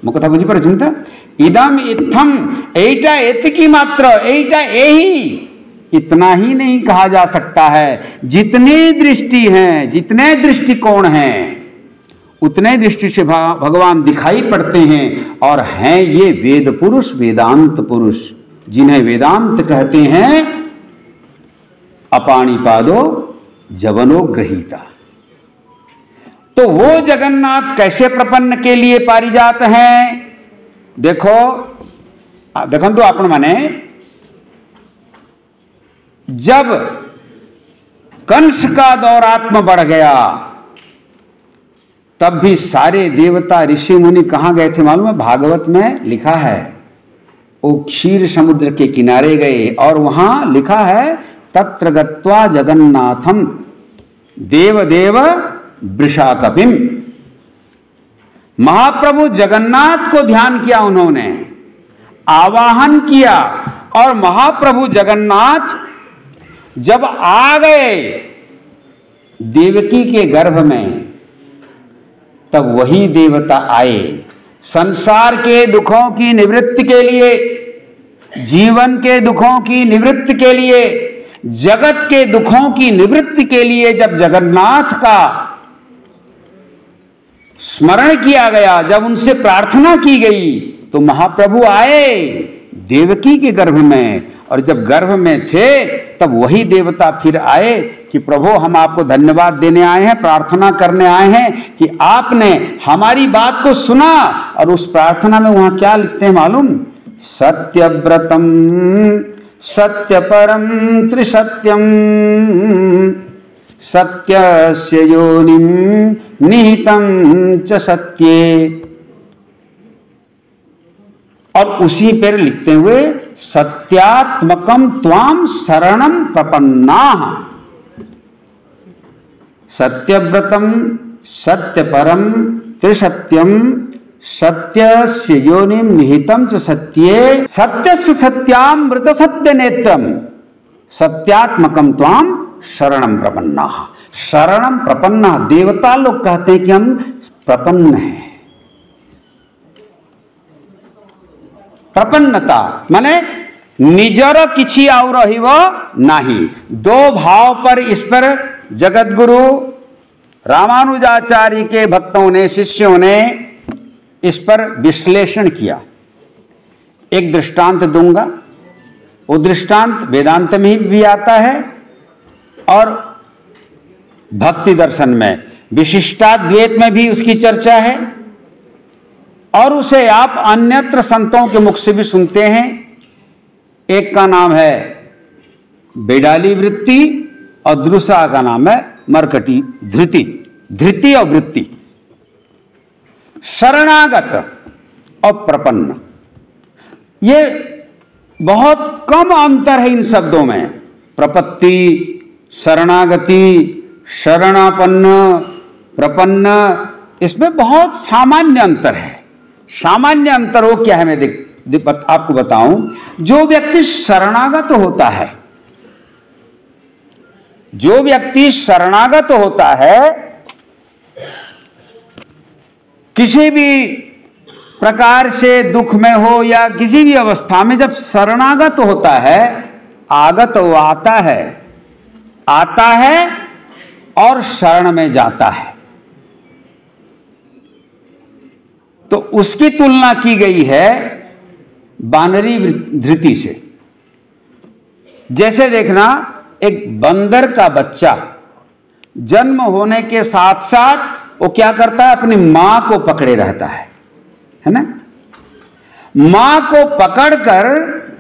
मो कथा बुझी पार चिंता इदम इत्थम एटा एतकी मात्र एटा यही इतना ही नहीं कहा जा सकता है। जितनी दृष्टि हैं जितने दृष्टिकोण हैं उतने दृष्टि से भगवान दिखाई पड़ते हैं और हैं ये वेद पुरुष वेदांत पुरुष जिन्हें वेदांत कहते हैं अपाणिपादो जवनो ग्रहीता। तो वो जगन्नाथ कैसे प्रपन्न के लिए पारिजात हैं देखो देखो तो आपण माने जब कंस का दौरात्म्य बढ़ गया, तब भी सारे देवता ऋषि मुनि कहाँ गए थे मालूम है? भागवत में लिखा है, वो क्षीर समुद्र के किनारे गए और वहां लिखा है तत्र गत्वा जगन्नाथम देवदेव वृषाकपिम। महाप्रभु जगन्नाथ को ध्यान किया, उन्होंने आवाहन किया, और महाप्रभु जगन्नाथ जब आ गए देवकी के गर्भ में, तब वही देवता आए संसार के दुखों की निवृत्ति के लिए, जीवन के दुखों की निवृत्ति के लिए, जगत के दुखों की निवृत्ति के लिए। जब जगन्नाथ का स्मरण किया गया, जब उनसे प्रार्थना की गई, तो महाप्रभु आए देवकी के गर्भ में, और जब गर्भ में थे तब वही देवता फिर आए कि प्रभु हम आपको धन्यवाद देने आए हैं, प्रार्थना करने आए हैं कि आपने हमारी बात को सुना। और उस प्रार्थना में वहां क्या लिखते हैं मालूम? सत्यव्रतम सत्यपरम त्रिसत्यम सत्यस्य योनिं निहितं च सत्ये। और उसी पर लिखते हुए सत्यात्मकम त्वाम शरणम प्रपन्नाः। सत्यव्रतम सत्यपरम त्रिसत्यम सत्यस्य योनिं निहितं च सत्ये सत्यस्य सत्यामृत सत्य नेत्रम सत्यात्मकम त्वाम शरणम प्रपन्नाः। शरणम प्रपन्ना, देवता लोग कहते हैं कि हम प्रपन्न हैं। प्रपन्नता माने निजर किछि और रहिब नाही। दो भाव पर इस पर जगतगुरु रामानुजाचार्य के भक्तों ने, शिष्यों ने इस पर विश्लेषण किया। एक दृष्टांत दूंगा, वो दृष्टांत वेदांत में भी आता है और भक्ति दर्शन में, विशिष्टाद्वैत में भी उसकी चर्चा है, और उसे आप अन्यत्र संतों के मुख से भी सुनते हैं। एक का नाम है बेडाली वृत्ति और दूसरा का नाम है मरकटी धृति। धृति और वृत्ति, शरणागत और प्रपन्न, ये बहुत कम अंतर है इन शब्दों में। प्रपत्ति, शरणागति, शरणापन्न, प्रपन्न, इसमें बहुत सामान्य अंतर है। सामान्य अंतर वो क्या है, मैं आपको बताऊं। जो व्यक्ति शरणागत होता है, जो व्यक्ति शरणागत होता है, किसी भी प्रकार से दुख में हो या किसी भी अवस्था में जब शरणागत होता है, आगत वो आता है और शरण में जाता है, तो उसकी तुलना की गई है बानरी धृति से। जैसे देखना, एक बंदर का बच्चा जन्म होने के साथ साथ वो क्या करता है, अपनी मां को पकड़े रहता है ना। मां को पकड़कर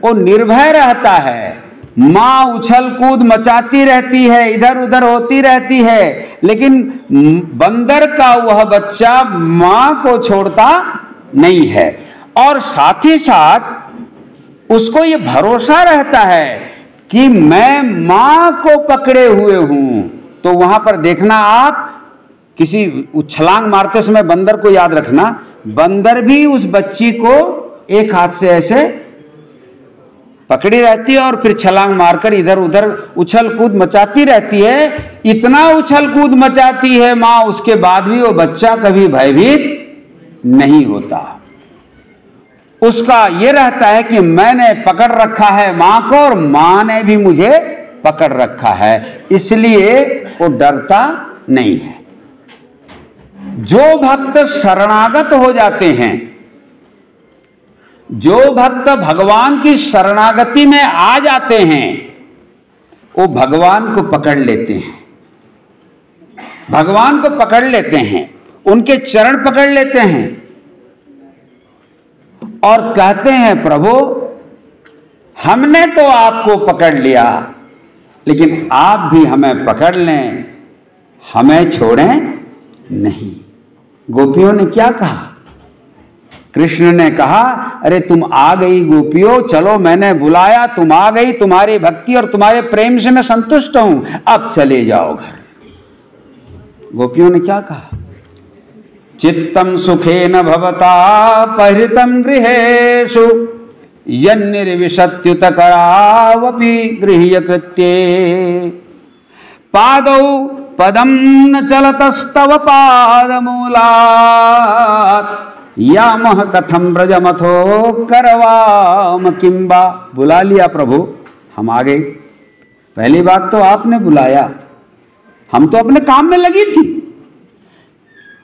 वो निर्भय रहता है। मां उछल कूद मचाती रहती है, इधर उधर होती रहती है, लेकिन बंदर का वह बच्चा मां को छोड़ता नहीं है। और साथ ही साथ उसको ये भरोसा रहता है कि मैं मां को पकड़े हुए हूं। तो वहां पर देखना, आप किसी छलांग मारते समय बंदर को याद रखना, बंदर भी उस बच्ची को एक हाथ से ऐसे पकड़ी रहती है और फिर छलांग मारकर इधर उधर उछल कूद मचाती रहती है। इतना उछल कूद मचाती है मां, उसके बाद भी वो बच्चा कभी भयभीत नहीं होता। उसका ये रहता है कि मैंने पकड़ रखा है मां को और मां ने भी मुझे पकड़ रखा है, इसलिए वो डरता नहीं है। जो भक्त शरणागत हो जाते हैं, जो भक्त भगवान की शरणागति में आ जाते हैं, वो भगवान को पकड़ लेते हैं, भगवान को पकड़ लेते हैं, उनके चरण पकड़ लेते हैं और कहते हैं, प्रभु हमने तो आपको पकड़ लिया, लेकिन आप भी हमें पकड़ लें, हमें छोड़ें नहीं। गोपियों ने क्या कहा? कृष्ण ने कहा, अरे तुम आ गई गोपियों, चलो मैंने बुलाया, तुम आ गई, तुम्हारी भक्ति और तुम्हारे प्रेम से मैं संतुष्ट हूं, अब चले जाओ घर। गोपियों ने क्या कहा? चित्तम सुखेन भवता परिहृतं गृहेषु यन्निर्विशत्युत करावपि गृह्य कृत्ये पादौ पदम न चलतस्तव पादमूलात् यामह कथम ब्रजमथो करवाम किंबा। बुला लिया प्रभु, हम आ गए। पहली बात तो आपने बुलाया, हम तो अपने काम में लगी थी,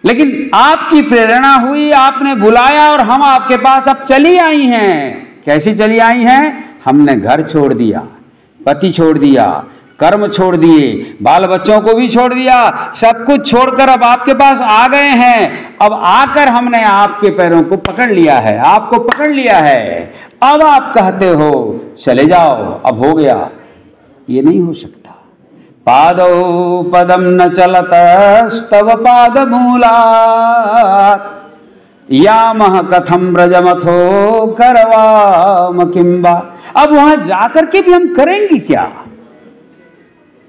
लेकिन आपकी प्रेरणा हुई, आपने बुलाया और हम आपके पास अब चली आई हैं। कैसी चली आई हैं? हमने घर छोड़ दिया, पति छोड़ दिया, कर्म छोड़ दिए, बाल बच्चों को भी छोड़ दिया, सब कुछ छोड़कर अब आपके पास आ गए हैं। अब आकर हमने आपके पैरों को पकड़ लिया है, आपको पकड़ लिया है। अब आप कहते हो चले जाओ, अब हो गया। ये नहीं हो सकता। पादौ पदम न चलतस्तव पादमूलात् यामह कथम ब्रजमथो करवाम किंबा। अब वहां जाकर के भी हम करेंगे क्या?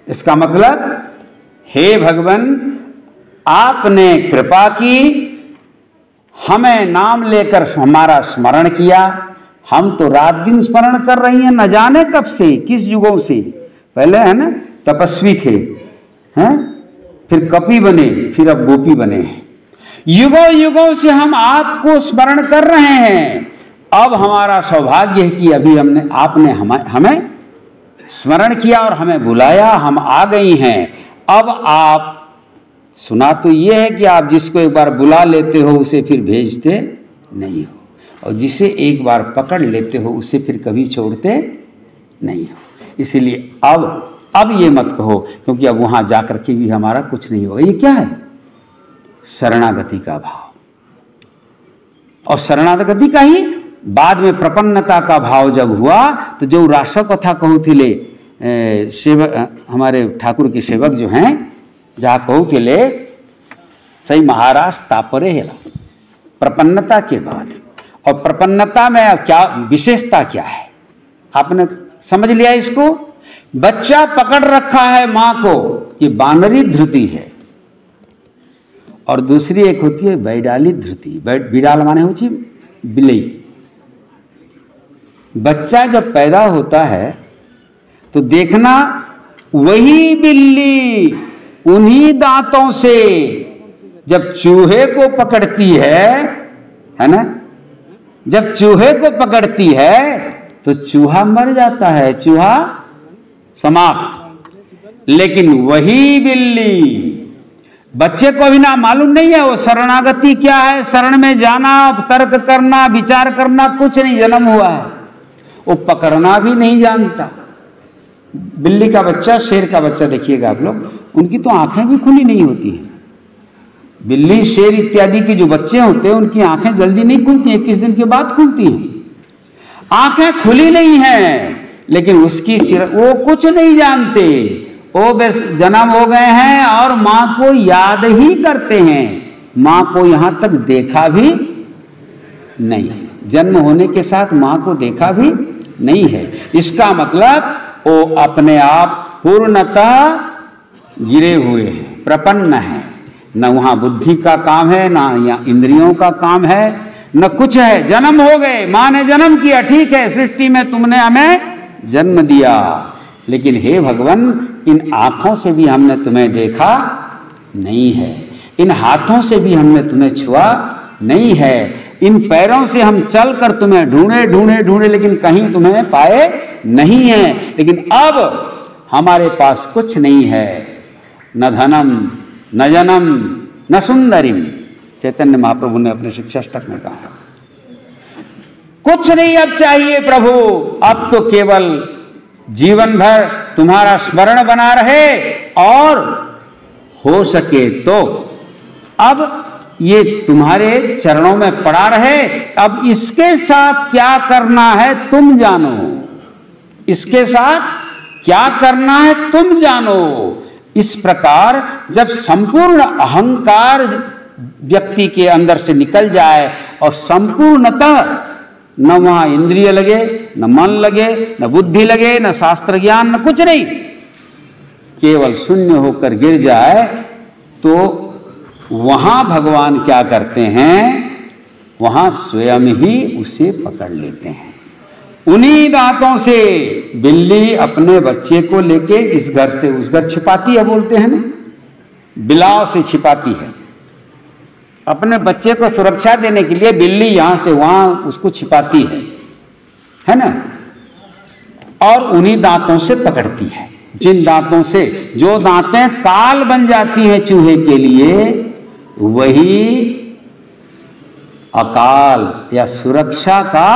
इसका मतलब, हे भगवान, आपने कृपा की, हमें नाम लेकर हमारा स्मरण किया। हम तो रात दिन स्मरण कर रही हैं, न जाने कब से, किस युगों से। पहले है ना तपस्वी थे, हैं, फिर कपि बने, फिर अब गोपी बने हैं। युगों युगों से हम आपको स्मरण कर रहे हैं। अब हमारा सौभाग्य है कि अभी आपने हमें स्मरण किया और हमें बुलाया, हम आ गई हैं। अब आप, सुना तो ये है कि आप जिसको एक बार बुला लेते हो उसे फिर भेजते नहीं हो, और जिसे एक बार पकड़ लेते हो उसे फिर कभी छोड़ते नहीं हो। इसीलिए अब ये मत कहो, क्योंकि अब वहां जाकर के भी हमारा कुछ नहीं होगा। ये क्या है? शरणागति का भाव, और शरणागति का ही बाद में प्रपन्नता का भाव जब हुआ तो जो राष्ट्र कथा कहूथिले सेवक, हमारे ठाकुर के सेवक जो हैं, जहाँ कहूथिले सही महाराज तापरे हेला, प्रपन्नता के बाद। और प्रपन्नता में क्या विशेषता क्या है? आपने समझ लिया इसको? बच्चा पकड़ रखा है मां को, ये बानरी धृति है। और दूसरी एक होती है बैडाली धृति। बिडाल माने होती बिल्ली। बच्चा जब पैदा होता है तो देखना, वही बिल्ली उन्हीं दांतों से जब चूहे को पकड़ती है ना, जब चूहे को पकड़ती है तो चूहा मर जाता है, चूहा समाप्त। लेकिन वही बिल्ली, बच्चे को भी ना मालूम नहीं है वो शरणागति क्या है, शरण में जाना, तर्क करना, विचार करना, कुछ नहीं, जन्म हुआ है, वो पकड़ना भी नहीं जानता। बिल्ली का बच्चा, शेर का बच्चा देखिएगा आप लोग, उनकी तो आंखें भी खुली नहीं होती हैं। बिल्ली, शेर इत्यादि के जो बच्चे होते हैं उनकी आंखें जल्दी नहीं खुलती हैं, 21 दिन के बाद खुलती हैं। आंखें खुली नहीं हैं, लेकिन उसकी सिर, वो कुछ नहीं जानते, वो बस जन्म हो गए हैं और मां को याद ही करते हैं। मां को यहां तक देखा भी नहीं, जन्म होने के साथ मां को देखा भी नहीं है। इसका मतलब वो अपने आप पूर्णतः गिरे हुए हैं, प्रपन्न है। न वहां बुद्धि का काम है, न या इंद्रियों का काम है, न कुछ है। जन्म हो गए, मां ने जन्म किया, ठीक है, सृष्टि में तुमने हमें जन्म दिया, लेकिन हे भगवान, इन आंखों से भी हमने तुम्हें देखा नहीं है, इन हाथों से भी हमने तुम्हें छुआ नहीं है, इन पैरों से हम चलकर तुम्हें ढूंढे, लेकिन कहीं तुम्हें पाए नहीं है। लेकिन अब हमारे पास कुछ नहीं है, न धनम, न जनम, न सुंदरिम। चैतन्य महाप्रभु ने अपने शिक्षाष्टक में कहा, कुछ नहीं अब चाहिए प्रभु, अब तो केवल जीवन भर तुम्हारा स्मरण बना रहे, और हो सके तो अब ये तुम्हारे चरणों में पड़ा रहे। अब इसके साथ क्या करना है तुम जानो, इसके साथ क्या करना है तुम जानो। इस प्रकार जब संपूर्ण अहंकार व्यक्ति के अंदर से निकल जाए और संपूर्णतः न वहां इंद्रिय लगे, न मन लगे, न बुद्धि लगे, न शास्त्र ज्ञान, न कुछ नहीं, केवल शून्य होकर गिर जाए, तो वहां भगवान क्या करते हैं, वहां स्वयं ही उसे पकड़ लेते हैं। उन्हीं दांतों से बिल्ली अपने बच्चे को लेके इस घर से उस घर छिपाती है, बोलते हैं ना, बिलाव से छिपाती है। अपने बच्चे को सुरक्षा देने के लिए बिल्ली यहां से वहां उसको छिपाती है ना, और उन्हीं दांतों से पकड़ती है, जिन दांतों से, जो दांतें काल बन जाती हैं चूहे के लिए, वही अकाल या सुरक्षा का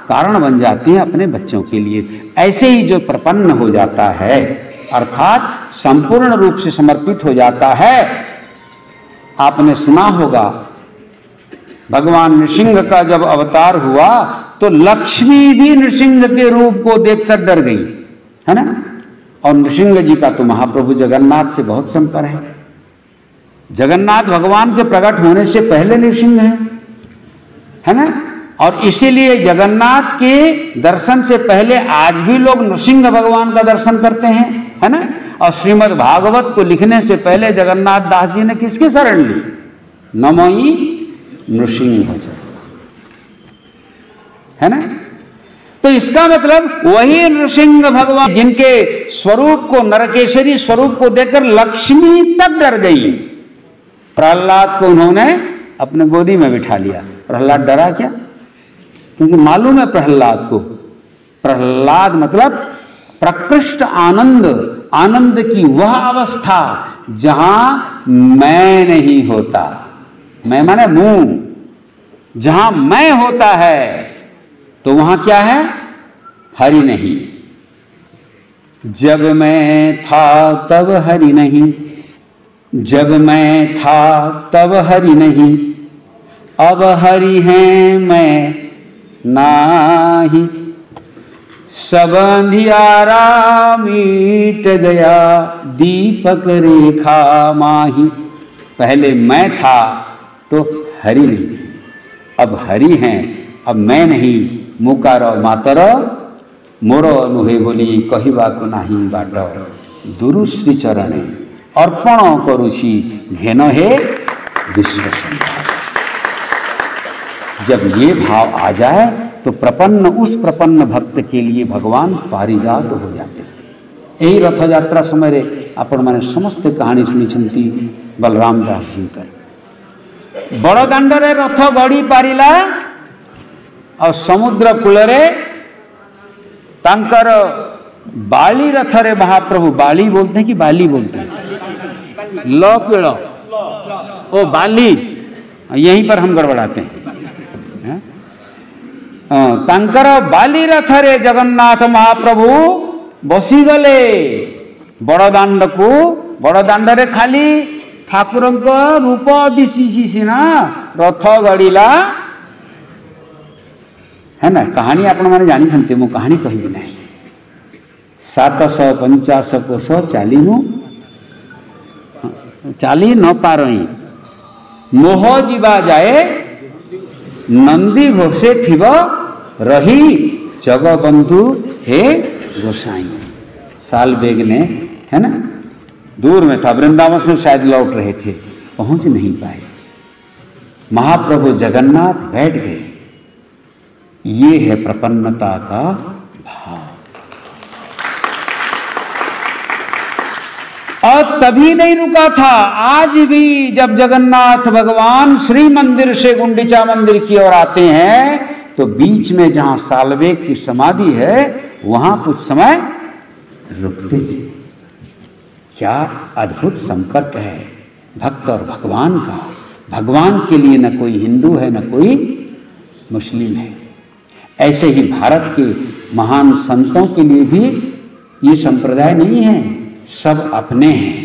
कारण बन जाती हैं अपने बच्चों के लिए। ऐसे ही जो प्रपन्न हो जाता है, अर्थात संपूर्ण रूप से समर्पित हो जाता है। आपने सुना होगा भगवान नृसिंह का जब अवतार हुआ तो लक्ष्मी भी नृसिंह के रूप को देखकर डर गई, है ना। और नृसिंह जी का तो महाप्रभु जगन्नाथ से बहुत संपर्क है। जगन्नाथ भगवान के प्रकट होने से पहले नृसिंह है ना। और इसीलिए जगन्नाथ के दर्शन से पहले आज भी लोग नृसिंह भगवान का दर्शन करते हैं, है ना। और श्रीमद् भागवत को लिखने से पहले जगन्नाथ दास जी ने किसकी शरण ली, नमोई नृसिंह भज, है ना। तो इसका मतलब वही नृसिंह भगवान जिनके स्वरूप को, नरकेशरी स्वरूप को देखकर लक्ष्मी तक डर गई। प्रहलाद को उन्होंने अपने गोदी में बिठा लिया। प्रहलाद डरा क्या, क्योंकि मालूम है प्रहलाद को, प्रहलाद मतलब प्रकृष्ट आनंद, आनंद की वह अवस्था जहां मैं नहीं होता, मैं माने मुंह, जहां मैं होता है तो वहां क्या है, हरि नहीं। जब मैं था तब हरि नहीं, जब मैं था तब हरि नहीं, अब हरि हैं मैं नाही, सब अंधियारा मीट गया दीपक रेखा माही। पहले मैं था तो हरि नहीं थी, अब हरि हैं, अब मैं नहीं। मुकारो मातर मोरो नुहे बोली कहिबा को नाही बाट, दुरुश्री चरणे अर्पण करुछि घेन हे विश्व। जब ये भाव आ जाए तो प्रपन्न, उस प्रपन्न भक्त के लिए भगवान पारिजात हो जाते हैं। यही रथ यात्रा समय आपण मैंने समस्त कहानी शुणी बलराम दास जी का। बड़ दांडरे रथ गड़ी पारिला और समुद्र कूलरे तांकर बाली रथरे महाप्रभु, बाली बोलते हैं कि बाली बोलते हैं, ल पेड़ ओ बाली, यहीं पर हम गड़बड़ाते हैं। तांकर बाली रथरे जगन्नाथ महाप्रभु बसीगले बड़दांड को। बड़दांडरे खाली ठाकुर रूप दिशी सीना रथ गड़िला, है ना। कहानी आपण मैंने जानी सकते, मु कहानी कहबी नहीं। 750 कोश चाली न पारई, मोह जीवा जाए नंदी घोषे थिव रही, जगबंधु हे गोसाई। साल बेग ने, है ना, दूर में था, वृंदावन से शायद लौट रहे थे, पहुंच नहीं पाए। महाप्रभु जगन्नाथ बैठ गए। ये है प्रपन्नता का भाव। और तभी नहीं रुका था, आज भी जब जगन्नाथ भगवान श्री मंदिर से गुंडीचा मंदिर की ओर आते हैं तो बीच में जहां सालवेग की समाधि है वहां कुछ समय रुकते हैं। क्या अद्भुत संपर्क है भक्त और भगवान का। भगवान के लिए न कोई हिंदू है न कोई मुस्लिम है। ऐसे ही भारत के महान संतों के लिए भी ये संप्रदाय नहीं है, सब अपने हैं।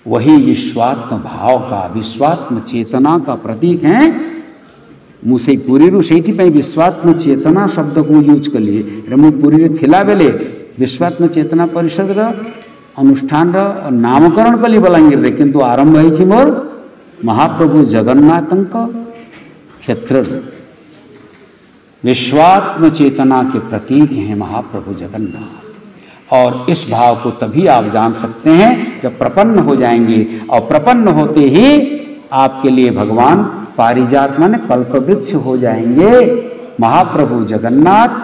वही विश्वात्म भाव का, विश्वात्म चेतना का प्रतीक हैं। मुझे पूरी से विश्वात्म चेतना शब्द को यूज कर लिए। मुझे पूरी थिला बेले विश्वात्म चेतना परिषद अनुष्ठान और नामकरण कली बलांगीर रे किंतु आरंभ है मोर महाप्रभु जगन्नाथ क्षेत्र विश्वात्म चेतना के प्रतीक हैं महाप्रभु जगन्नाथ। और इस भाव को तभी आप जान सकते हैं जब प्रपन्न हो जाएंगे, और प्रपन्न होते ही आपके लिए भगवान पारिजात माने कल्पवृक्ष हो जाएंगे। महाप्रभु जगन्नाथ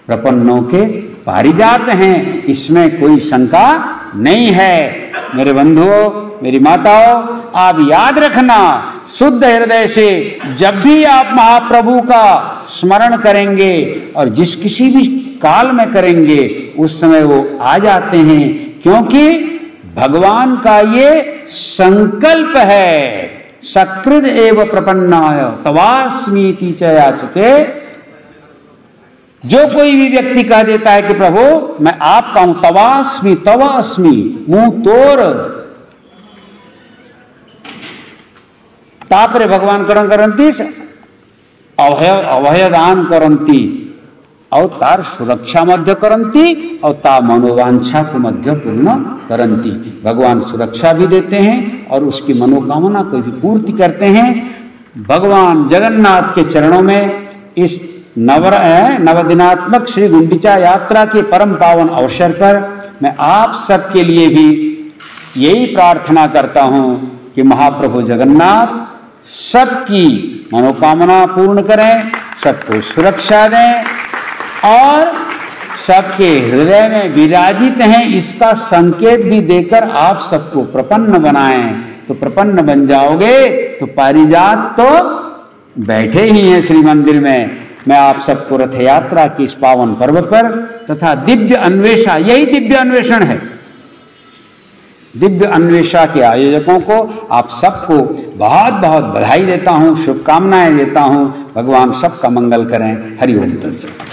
प्रपन्नों के पारिजात हैं, इसमें कोई शंका नहीं है। मेरे बंधुओं, मेरी माताओं, आप याद रखना, शुद्ध हृदय से जब भी आप महाप्रभु का स्मरण करेंगे और जिस किसी भी काल में करेंगे उस समय वो आ जाते हैं, क्योंकि भगवान का ये संकल्प है। सकृद एव प्रपन्नाय तवास्मीति च याचते। जो कोई भी व्यक्ति कह देता है कि प्रभु मैं आपका हूं, तवास्मी तवास्मी, मुंह तोड़, तापरे भगवान करण करंती अभय दान करंती और तार सुरक्षा मध्य करंती और ता मनोवांछा को मध्य पूर्ण करंती। भगवान सुरक्षा भी देते हैं और उसकी मनोकामना को भी पूर्ति करते हैं। भगवान जगन्नाथ के चरणों में इस नवदिनात्मक श्री गुंडिचा यात्रा के परम पावन अवसर पर मैं आप सबके लिए भी यही प्रार्थना करता हूं कि महाप्रभु जगन्नाथ सबकी मनोकामना पूर्ण करें, सबको सुरक्षा दें और सबके हृदय में विराजित हैं इसका संकेत भी देकर आप सबको प्रपन्न बनाएं। तो प्रपन्न बन जाओगे तो पारिजात तो बैठे ही हैं श्री मंदिर में। मैं आप सबको रथ यात्रा की इस पावन पर्व पर तथा दिव्य अन्वेषा, यही दिव्य अन्वेषण है, दिव्य अन्वेषा के आयोजकों को आप सबको बहुत बहुत बधाई देता हूं, शुभकामनाएं देता हूं। भगवान सबका मंगल करें। हरि ओम तत्सत।